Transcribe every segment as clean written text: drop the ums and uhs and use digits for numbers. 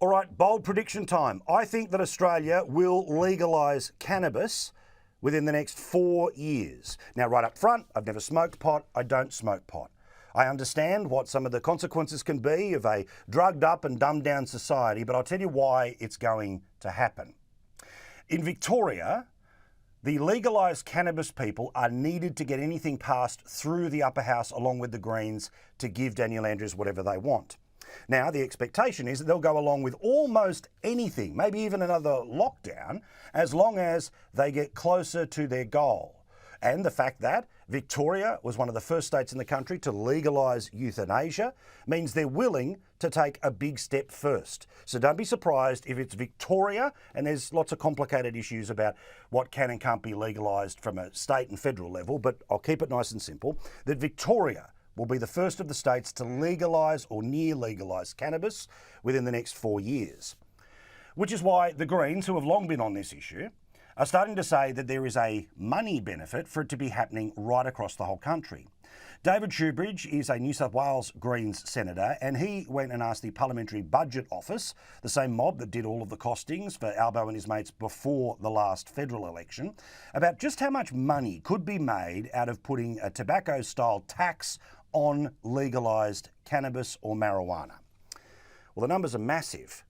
All right, bold prediction time. I think that Australia will legalise cannabis within the next 4 years. Now, right up front, I've never smoked pot. I don't smoke pot. I understand what some of the consequences can be of a drugged up and dumbed down society, but I'll tell you why it's going to happen. In Victoria, the legalised cannabis people are needed to get anything passed through the upper house along with the Greens to give Daniel Andrews whatever they want. Now, the expectation is that they'll go along with almost anything, maybe even another lockdown, as long as they get closer to their goal. And the fact that Victoria was one of the first states in the country to legalise euthanasia means they're willing to take a big step first. So don't be surprised if it's Victoria, and there's lots of complicated issues about what can and can't be legalised from a state and federal level, but I'll keep it nice and simple, that Victoria will be the first of the states to legalise or near legalise cannabis within the next 4 years. Which is why the Greens, who have long been on this issue, are starting to say that there is a money benefit for it to be happening right across the whole country. David Shoebridge is a New South Wales Greens senator, and he went and asked the Parliamentary Budget Office, the same mob that did all of the costings for Albo and his mates before the last federal election, about just how much money could be made out of putting a tobacco-style tax on legalised cannabis or marijuana. Well, the numbers are massive.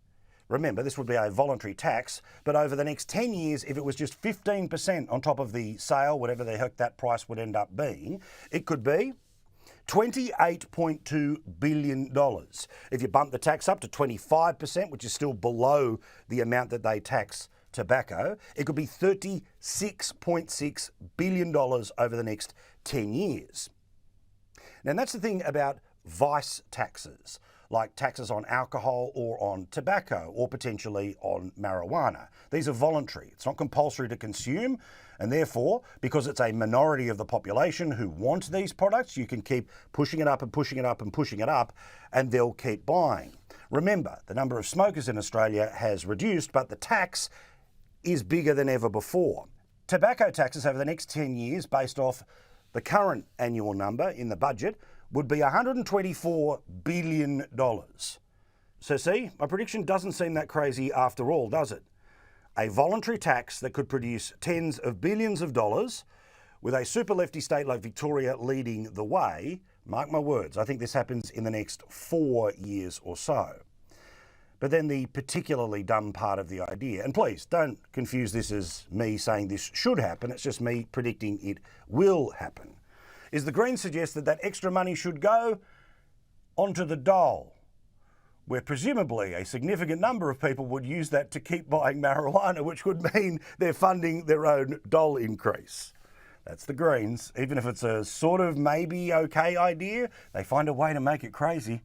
Remember, this would be a voluntary tax, but over the next 10 years, if it was just 15% on top of the sale, whatever the heck that price would end up being, it could be $28.2 billion. If you bump the tax up to 25%, which is still below the amount that they tax tobacco, it could be $36.6 billion over the next 10 years. Now, that's the thing about vice taxes, like taxes on alcohol or on tobacco or potentially on marijuana. These are voluntary. It's not compulsory to consume, and therefore, because it's a minority of the population who want these products, you can keep pushing it up and pushing it up and pushing it up, and they'll keep buying. Remember, the number of smokers in Australia has reduced, but the tax is bigger than ever before. Tobacco taxes over the next 10 years, based off the current annual number in the budget, would be $124 billion. So see, my prediction doesn't seem that crazy after all, does it? A voluntary tax that could produce tens of billions of dollars, with a super lefty state like Victoria leading the way. Mark my words, I think this happens in the next 4 years or so. But then the particularly dumb part of the idea, and please don't confuse this as me saying this should happen, it's just me predicting it will happen, is the Greens suggest that that extra money should go onto the dole, where presumably a significant number of people would use that to keep buying marijuana, which would mean they're funding their own dole increase. That's the Greens. Even if it's a sort of maybe okay idea, they find a way to make it crazy.